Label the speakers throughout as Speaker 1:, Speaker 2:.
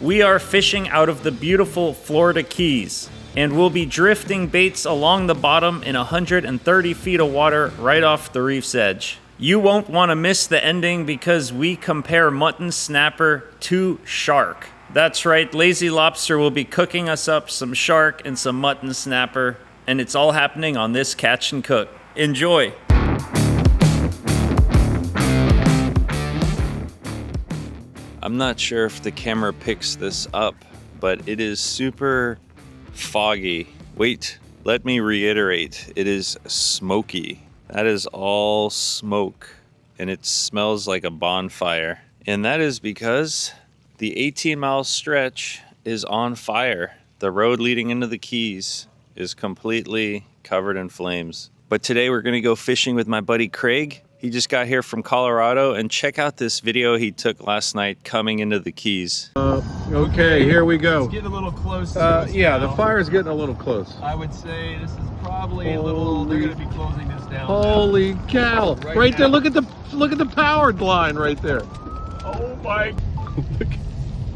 Speaker 1: We are fishing out of the beautiful Florida Keys, and we'll be drifting baits along the bottom in 130 feet of water right off the reef's edge. You won't want to miss the ending because we compare mutton snapper to shark. That's right, Lazy Lobster will be cooking us up some shark and some mutton snapper, and it's all happening on this catch and cook. Enjoy! I'm not sure if the camera picks this up, but it is super foggy. Wait, let me reiterate, it is smoky. That is all smoke, and it smells like a bonfire. And that is because the 18-mile stretch is on fire. The road leading into the Keys is completely covered in flames. But today we're gonna go fishing with my buddy Craig. He just got here from Colorado, and check out this video he took last night coming into the Keys.
Speaker 2: Okay, here we go.
Speaker 3: It's getting a little close to us
Speaker 2: yeah,
Speaker 3: now.
Speaker 2: The fire's getting a little close.
Speaker 3: I would say this is probably a little, they're gonna be closing this down.
Speaker 2: Holy cow. Right there,
Speaker 3: now.
Speaker 2: look at the power line right there.
Speaker 3: Oh my.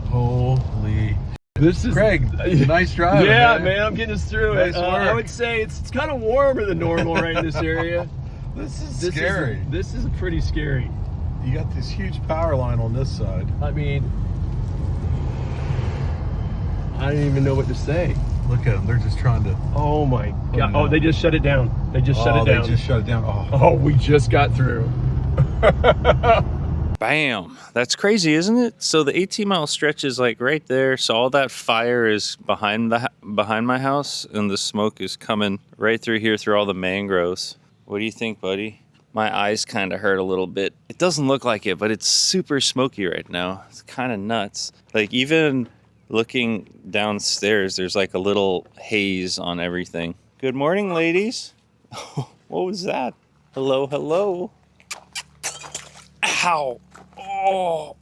Speaker 3: Holy.
Speaker 2: This is
Speaker 3: Craig,
Speaker 2: nice drive.
Speaker 3: yeah, man, I'm getting us through
Speaker 2: Nice
Speaker 3: it.
Speaker 2: work.
Speaker 3: I would say it's kind of warmer than normal right in this area.
Speaker 4: This is scary.
Speaker 3: This is pretty scary.
Speaker 4: You got this huge power line on this side.
Speaker 3: I mean, I don't even know what to say.
Speaker 4: Look at them. They're just trying to.
Speaker 3: Oh my God.
Speaker 4: no.
Speaker 3: Oh, they just shut it down. They just shut it down.
Speaker 4: They just shut it down. Oh,
Speaker 3: Oh, we just got through.
Speaker 1: Bam! That's crazy, isn't it? So the 18-mile stretch is like right there. So all that fire is behind my house, and the smoke is coming right through here through all the mangroves. What do you think, buddy? My eyes kind of hurt a little bit. It doesn't look like it, but it's super smoky right now. It's kind of nuts. Like even looking downstairs, there's like a little haze on everything. Good morning, ladies. What was that? Hello, hello. Ow. Oh,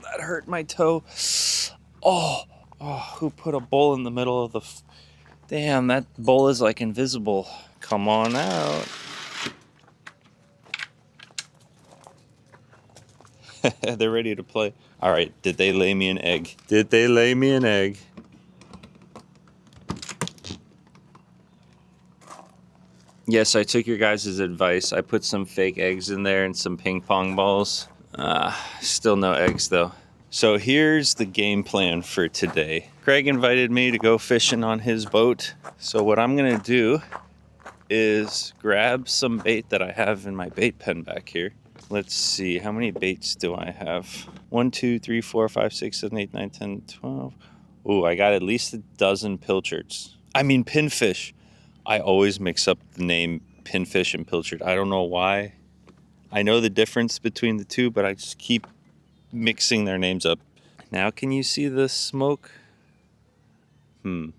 Speaker 1: that hurt my toe. Oh, who put a bowl in the middle of the... Damn, that bowl is like invisible. Come on out. They're ready to play. All right, did they lay me an egg? Did they lay me an egg? Yes, I took your guys' advice. I put some fake eggs in there and some ping pong balls. Still no eggs though. So here's the game plan for today. Craig invited me to go fishing on his boat. So what I'm gonna do is grab some bait that I have in my bait pen back here. Let's see, how many baits do I have? 1, 2, 3, 4, 5, 6, 7, 8, 9, 10, 12. Ooh, I got at least a dozen pilchards. I mean pinfish. I always mix up the name pinfish and pilchard. I don't know why. I know the difference between the two, but I just keep mixing their names up. Now can you see the smoke? It's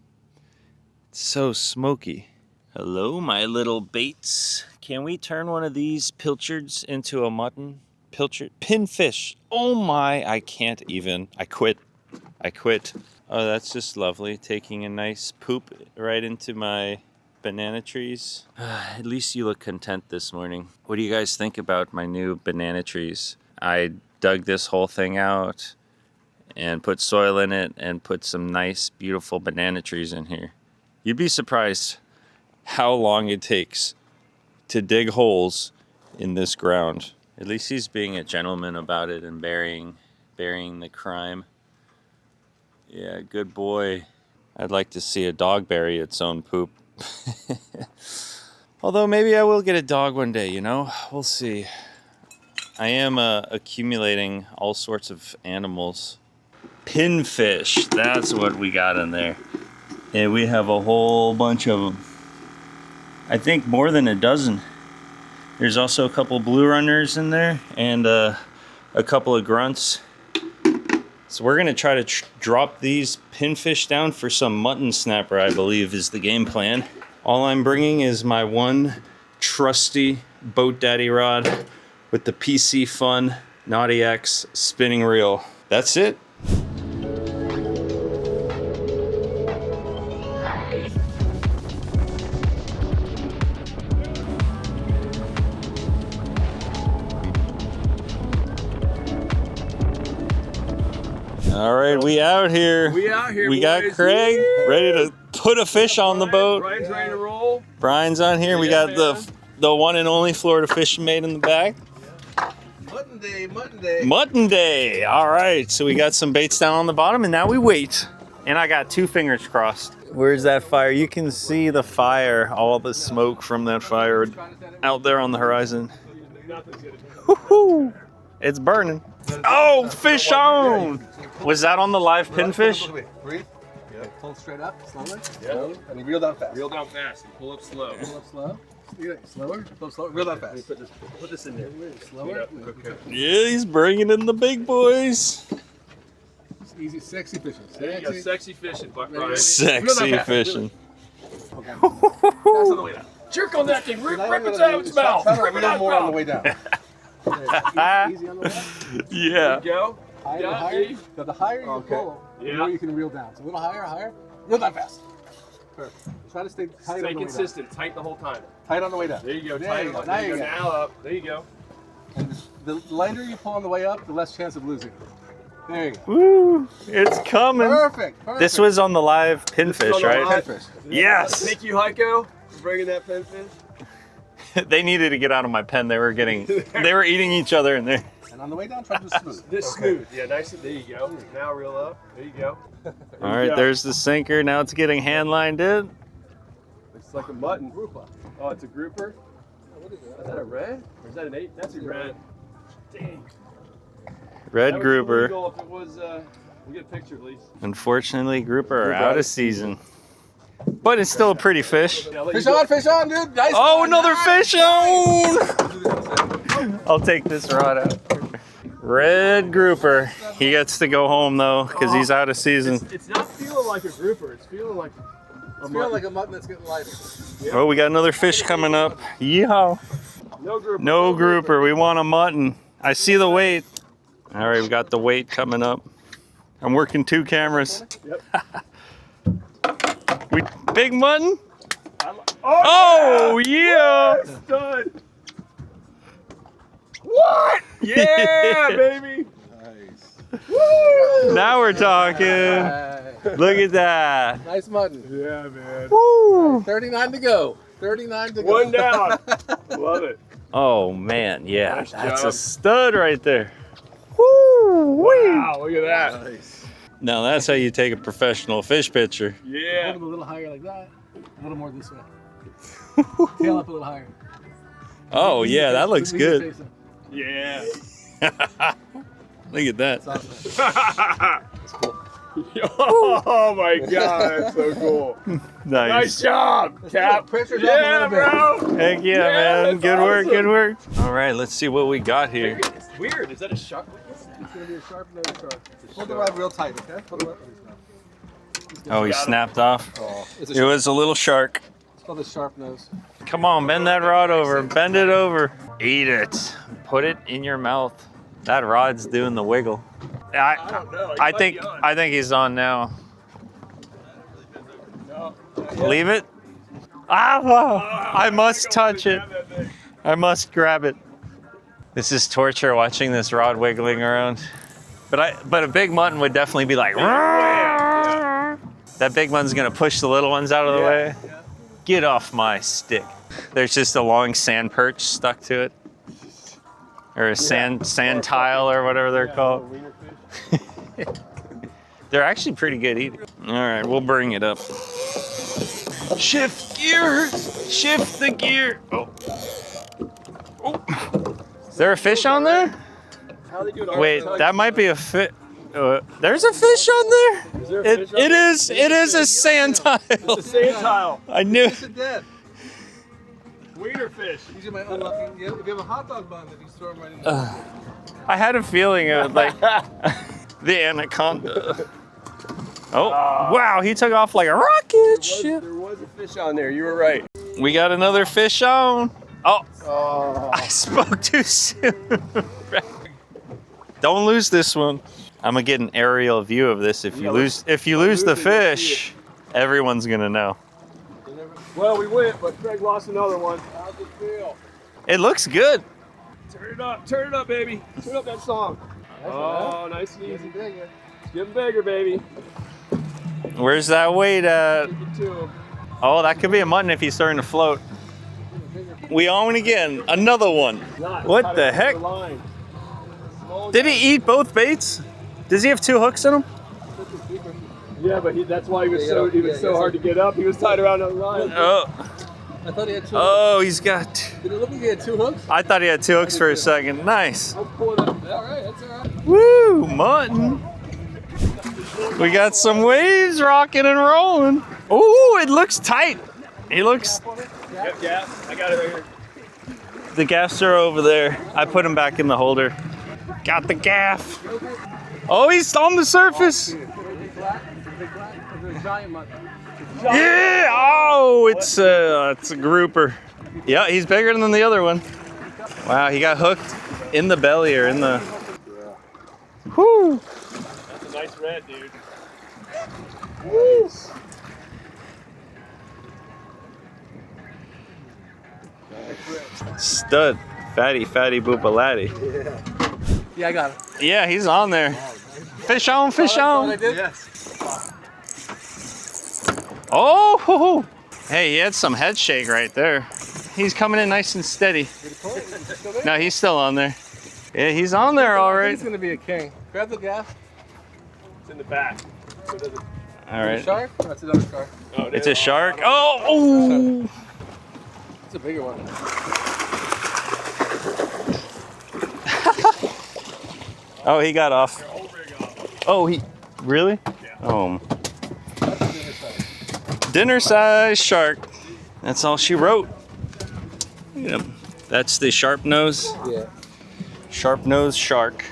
Speaker 1: so smoky. Hello, my little baits. Can we turn one of these pilchards into a mutton? Pilchard? Pinfish. Oh my, I can't even. I quit. Oh, that's just lovely. Taking a nice poop right into my banana trees. At least you look content this morning. What do you guys think about my new banana trees? I dug this whole thing out and put soil in it and put some nice, beautiful banana trees in here. You'd be surprised how long it takes to dig holes in this ground. At least he's being a gentleman about it and burying the crime. Yeah, good boy. I'd like to see a dog bury its own poop. Although maybe I will get a dog one day, you know? We'll see. I am accumulating all sorts of animals. Pinfish, that's what we got in there. And we have a whole bunch of them. I think more than a dozen. There's also a couple blue runners in there and a couple of grunts. So we're gonna try to drop these pinfish down for some mutton snapper, I believe is the game plan. All I'm bringing is my one trusty boat daddy rod with the PC Fun Naughty X spinning reel. That's it. All right, we out here.
Speaker 3: We out here,
Speaker 1: We got
Speaker 3: boys.
Speaker 1: Craig ready to put a fish on the boat.
Speaker 3: Brian's ready to roll.
Speaker 1: Brian's on here. We
Speaker 3: Yeah,
Speaker 1: got the one and only Florida fishing mate in the back.
Speaker 3: Mutton day, mutton day.
Speaker 1: Mutton day. All right, so we got some baits down on the bottom, and now we wait. And I got 2 fingers crossed. Where's that fire? You can see the fire, all the smoke from that fire out there on the horizon. Woo-hoo. It's burning. Oh, fish on! Was that on the live pinfish?
Speaker 3: Breathe. Yeah. Pull straight up, slowly. Yeah. And reel down fast. Reel down fast and pull up slow. Pull up slow. Slower. Pull slower. Reel down fast. Put this in there. Slower. Okay.
Speaker 1: Yeah, he's bringing in the big boys.
Speaker 3: Easy, sexy fishing. Sexy, sexy fishing, Brian.
Speaker 1: Sexy fishing.
Speaker 3: Okay. That's on the way down. Jerk on that thing. Rip it out of its mouth. Rip it out more on the way down. Easy on the way.
Speaker 1: Yeah.
Speaker 3: Go.
Speaker 5: Higher. The higher you pull, the more you can reel down. So a little higher. Reel down fast. Perfect. Try to stay tight.
Speaker 3: Stay consistent. Tight the whole time.
Speaker 5: Tight on the way down.
Speaker 3: There you go.
Speaker 5: There
Speaker 3: Tight.
Speaker 5: you go.
Speaker 3: There you go. Now up. There you go.
Speaker 5: And the lighter you pull on the way up, the less chance of losing. There you go.
Speaker 1: Woo! It's coming.
Speaker 5: Perfect.
Speaker 1: This was on the live pinfish, right?
Speaker 5: Pinfish.
Speaker 1: Yes.
Speaker 3: Thank you, Heiko, for bringing that pinfish.
Speaker 1: They needed to get out of my pen. They were eating each other in there.
Speaker 5: And on the way down, try to do smooth.
Speaker 3: This smooth. Yeah, nice. There you go. Now reel up. There you go.
Speaker 1: All right, there's the sinker. Now it's getting hand lined in.
Speaker 3: Looks like a mutton. Oh, it's a grouper. Is that a red? Or is that an 8? That's a red. Dang.
Speaker 1: Red
Speaker 3: That would be
Speaker 1: grouper.
Speaker 3: illegal if it was, we'll get a picture at least.
Speaker 1: Unfortunately, grouper are out of season. But it's still a pretty fish.
Speaker 3: Yeah,
Speaker 5: Fish on, dude. Nice.
Speaker 1: Oh,
Speaker 5: one.
Speaker 1: another
Speaker 5: Nice.
Speaker 1: fish on! I'll take this rod out. Red grouper. He gets to go home though, because he's out of season.
Speaker 3: It's not feeling like a grouper. It's feeling like
Speaker 5: It's feeling like a mutton that's getting lighter.
Speaker 1: Oh, we got another fish coming up. Yeehaw.
Speaker 3: no grouper.
Speaker 1: No grouper. We want a mutton. I see the weight. All right, we got the weight coming up. I'm working 2 cameras.
Speaker 3: Yep.
Speaker 1: Big mutton? Oh, yeah!
Speaker 3: Stud. What? Yeah, baby.
Speaker 1: Now we're talking. Look at that.
Speaker 5: Nice mutton.
Speaker 3: Yeah, man.
Speaker 1: Woo.
Speaker 5: 39 to go. 39 to go.
Speaker 3: One down. Love it.
Speaker 1: Oh, man, yeah.
Speaker 3: Nice
Speaker 1: That's
Speaker 3: job.
Speaker 1: a stud right there. Woo!
Speaker 3: Wow, look at that.
Speaker 5: Nice.
Speaker 1: Now that's how you take a professional fish picture.
Speaker 3: Yeah.
Speaker 5: Hold it a little higher like that. A little more this way. Tail up a little higher.
Speaker 1: Oh, yeah, that looks
Speaker 5: Leave your
Speaker 1: good.
Speaker 5: face up.
Speaker 3: Yeah.
Speaker 1: Look at that.
Speaker 5: It's awesome. That's cool.
Speaker 3: Oh my god, that's so cool. Nice
Speaker 1: Nice.
Speaker 3: job, Cap.
Speaker 5: Pressure's
Speaker 3: Yeah,
Speaker 5: up a little
Speaker 3: bro.
Speaker 1: Heck yeah, man.
Speaker 3: that's
Speaker 1: Good work,
Speaker 3: awesome.
Speaker 1: good work. All right, let's see what we got here.
Speaker 3: It's weird. Is that a shark?
Speaker 5: It's going to be a sharp nose shark. Hold the rod real tight, okay? Hold the rod.
Speaker 1: Oh, he snapped off.
Speaker 5: Oh, it's a
Speaker 1: It
Speaker 5: sharp.
Speaker 1: was a little shark.
Speaker 5: It's called a sharp nose.
Speaker 1: Come on, bend that rod over. Bend it over. Eat it. Put it in your mouth. That rod's doing the wiggle.
Speaker 3: I don't know.
Speaker 1: I think he's on now.
Speaker 3: No.
Speaker 1: Leave it. Ah! I must touch it. I must grab it. This is torture watching this rod wiggling around. But a big mutton would definitely be like, "Rrrr." That big one's gonna push the little ones out of the way. Get off my stick. There's just a long sand perch stuck to it. Or a sand tile or whatever they're called. They're actually pretty good eating. All right, we'll bring it up. Shift gears. Shift the gear. Oh. Oh. Is there a fish on there?
Speaker 3: How they doing?
Speaker 1: Wait, that might be a fish. There's a fish on there?
Speaker 3: Is there a fish on
Speaker 1: It
Speaker 3: there?
Speaker 1: is a sand tile.
Speaker 3: It's a sand tile.
Speaker 1: I knew.
Speaker 5: It's a dead.
Speaker 3: Wiener fish.
Speaker 5: These are my unlucky. If you have a hot dog bun, then you just throw them right in there.
Speaker 1: I had a feeling it was like the anaconda. Oh, wow, he took off like a rocket ship.
Speaker 3: There was a fish on there. You were right.
Speaker 1: We got another fish on. Oh,
Speaker 5: Oh.
Speaker 1: I spoke too soon. Don't lose this one. I'm gonna get an aerial view of this. If you lose the fish, everyone's gonna know.
Speaker 3: Well, we went, but Craig lost another one. How's it feel?
Speaker 1: It looks good.
Speaker 3: Turn it up, baby. Turn up that song. Oh, nice and easy. Get bigger, baby.
Speaker 1: Where's that weight at?
Speaker 3: 52.
Speaker 1: Oh, that could be a mutton if he's starting to float. We own again. Another one. What the heck? Did he eat both baits? Does he have 2 hooks in him?
Speaker 3: Yeah, but that's why he was so hard to get up. He was tied around the line.
Speaker 1: Oh.
Speaker 5: I thought he had 2 hooks.
Speaker 1: Oh, he's got.
Speaker 5: Did it look like he had 2 hooks?
Speaker 1: I thought he had 2 hooks for a second. Nice.
Speaker 5: I'll pull it up. All right, that's all right.
Speaker 1: Woo, mutton. We got some waves rocking and rolling. Ooh, it looks tight. He looks.
Speaker 3: Yep, yeah, I got it right here.
Speaker 1: The gaffs are over there. I put him back in the holder. Got the gaff. Oh, he's on the surface. Yeah. Oh, it's a grouper. Yeah, he's bigger than the other one. Wow, he got hooked in the belly or in the. Whoo.
Speaker 3: That's a nice red, dude.
Speaker 1: Woo. Stud. Fatty boopalatti.
Speaker 5: Yeah, I got it.
Speaker 1: Yeah, he's on there. Fish on, fish on.
Speaker 5: Yes.
Speaker 1: Oh, hoo, hoo. Hey, he had some head shake right there. He's coming in nice and steady. No, he's still on there. Yeah, he's on there all right.
Speaker 5: He's gonna be a king. Grab the gaff.
Speaker 3: It's in the back. So does it,
Speaker 1: All right.
Speaker 5: Shark? Oh, that's another shark.
Speaker 3: oh,
Speaker 1: It's a shark. Oh,
Speaker 5: It's a bigger one.
Speaker 1: oh, he got off. Oh, he really? Oh,
Speaker 5: That's a bigger size.
Speaker 1: dinner size shark. That's all she wrote. Yep. That's the sharp nose.
Speaker 5: Yeah.
Speaker 1: Sharp nose shark.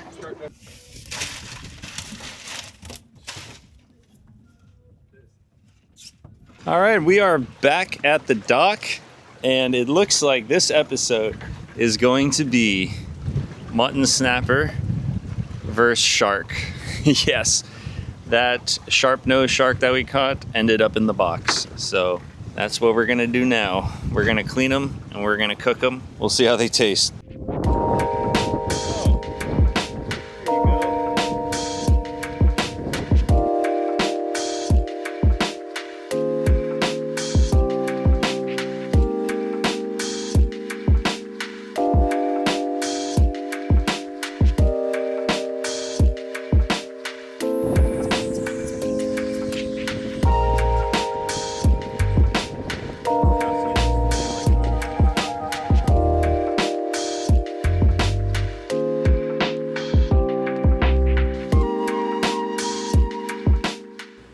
Speaker 1: All right, we are back at the dock, and it looks like this episode is going to be mutton snapper versus shark. Yes, that sharp nose shark that we caught ended up in the box. So that's what we're gonna do now. We're gonna clean them and we're gonna cook them. We'll see how they taste.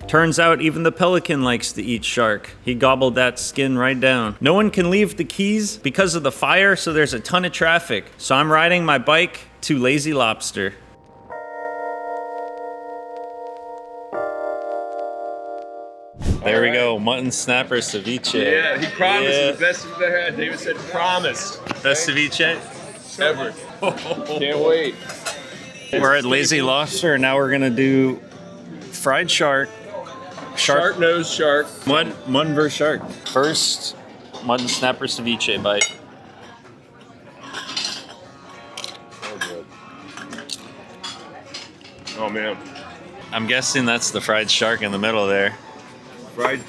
Speaker 1: Turns out even the pelican likes to eat shark. He gobbled that skin right down. No one can leave the Keys because of the fire, so there's a ton of traffic. So I'm riding my bike to Lazy Lobster. There we go, mutton snapper ceviche.
Speaker 3: Yeah, he promised
Speaker 1: Yeah.
Speaker 3: the best we've ever had. David said promise.
Speaker 1: Best ceviche?
Speaker 3: Ever. Can't wait.
Speaker 1: We're at Lazy Lobster, and now we're gonna do fried shark.
Speaker 3: Sharp nose shark.
Speaker 1: Mutton versus shark. First, mutton snapper ceviche bite.
Speaker 3: Oh man.
Speaker 1: I'm guessing that's the fried shark in the middle there.
Speaker 3: Fried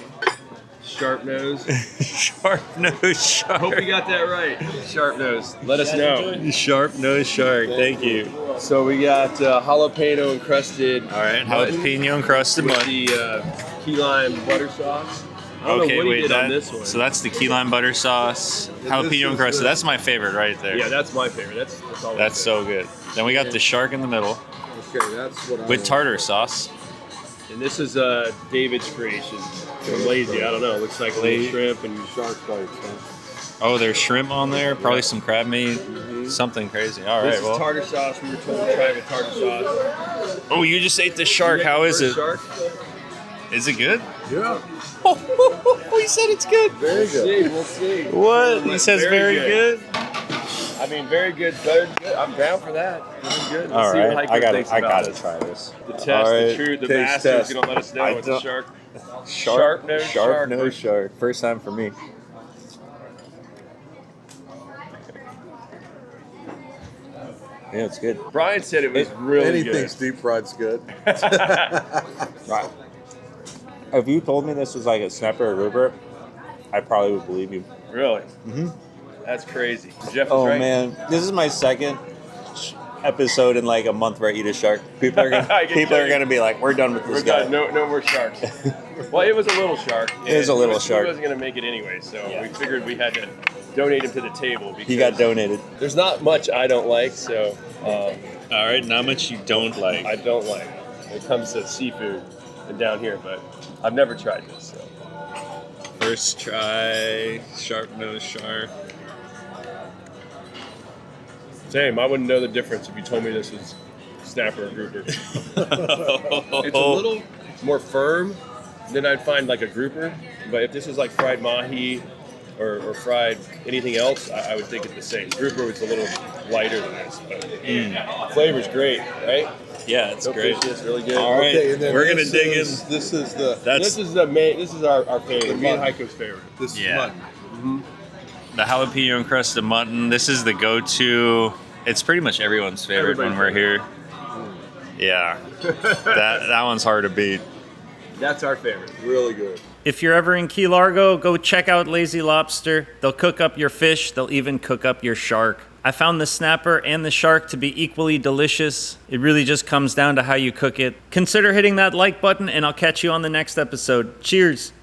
Speaker 3: sharp nose.
Speaker 1: Sharp nose shark.
Speaker 3: Hope you got that right. Sharp nose. Let us know.
Speaker 1: Sharp nose shark. Thank you.
Speaker 3: So we got jalapeno encrusted.
Speaker 1: All right, jalapeno encrusted
Speaker 3: with
Speaker 1: mutton.
Speaker 3: the key lime butter sauce. I don't know
Speaker 1: Okay,
Speaker 3: what he
Speaker 1: wait,
Speaker 3: did on this one.
Speaker 1: so that's the key lime butter sauce, jalapeno encrusted. That's my favorite right there.
Speaker 3: Yeah, that's my favorite. That's all.
Speaker 1: That's so good. Then we got the shark in the middle
Speaker 3: Okay, that's what
Speaker 1: with tartar sauce.
Speaker 3: And this is David's creation from Lazy. I don't know. It looks like a little shrimp and shark bites. Huh?
Speaker 1: Oh, there's shrimp on there, probably some crab meat, something crazy. All right,
Speaker 3: This is
Speaker 1: well.
Speaker 3: tartar sauce. We were told to try with tartar sauce.
Speaker 1: Oh, you just ate the shark. How is it?
Speaker 3: Shark?
Speaker 1: Is it good?
Speaker 3: Yeah.
Speaker 1: Oh, he said it's good.
Speaker 3: Very good. We'll see.
Speaker 1: What? He says very good.
Speaker 3: I mean, very good, better than good. I'm down for that. Very good.
Speaker 1: All
Speaker 3: Let's see what
Speaker 1: right,
Speaker 3: Heiko
Speaker 1: I
Speaker 3: thinks about
Speaker 1: gotta
Speaker 3: it.
Speaker 1: try this.
Speaker 3: The test,
Speaker 1: All right,
Speaker 3: the truth, the
Speaker 1: taste
Speaker 3: master is
Speaker 1: test.
Speaker 3: going to let us know
Speaker 1: I
Speaker 3: it's a
Speaker 1: don't-
Speaker 3: shark.
Speaker 1: Sharp
Speaker 3: nose
Speaker 1: shark. First time for me. Yeah, it's good.
Speaker 6: Brian said it was really
Speaker 4: Anything's
Speaker 6: good.
Speaker 4: deep fried's good.
Speaker 1: Right. If you told me this was like a snapper or grouper, I probably would believe you.
Speaker 6: Really?
Speaker 1: Mm-hmm.
Speaker 6: That's crazy. Jeff is
Speaker 1: Oh
Speaker 6: right.
Speaker 1: man, this is my second episode in like a month where I eat a shark. People are
Speaker 6: I get you.
Speaker 1: gonna be like, "We're done with this
Speaker 6: We're
Speaker 1: guy."
Speaker 6: done. No more sharks. Well, it was a little shark.
Speaker 1: It is a little
Speaker 6: and
Speaker 1: shark.
Speaker 6: He wasn't going to make it anyway, so
Speaker 1: Yeah.
Speaker 6: we figured we had to donate him to the table. Because
Speaker 1: He got donated.
Speaker 6: There's not much I don't like, so
Speaker 1: All right, not much you don't like.
Speaker 6: I don't like when it comes to seafood and down here, but I've never tried this. So.
Speaker 1: First try, sharp nose shark.
Speaker 6: Same. I wouldn't know the difference if you told me this was snapper or grouper. It's a little more firm than I'd find like a grouper, but if this is like fried mahi or fried anything else, I would think it's the same. Grouper was a little lighter than this, but flavor's great, right?
Speaker 1: Yeah, it's
Speaker 6: No
Speaker 1: great.
Speaker 6: fishiness, really good.
Speaker 1: All right,
Speaker 4: Okay, and then
Speaker 1: we're gonna
Speaker 4: this
Speaker 1: dig in.
Speaker 4: is- This is the.
Speaker 1: That's
Speaker 6: This is the main. This is our favorite. Me and
Speaker 4: mutton.
Speaker 6: Heiko's favorite.
Speaker 4: This is
Speaker 1: Yeah.
Speaker 4: mutton.
Speaker 1: the jalapeno encrusted mutton. This is the go-to. It's pretty much everyone's favorite when we're here. Yeah, that one's hard to beat.
Speaker 6: That's our favorite.
Speaker 4: Really good.
Speaker 1: If you're ever in Key Largo, go check out Lazy Lobster. They'll cook up your fish. They'll even cook up your shark. I found the snapper and the shark to be equally delicious. It really just comes down to how you cook it. Consider hitting that like button, and I'll catch you on the next episode. Cheers.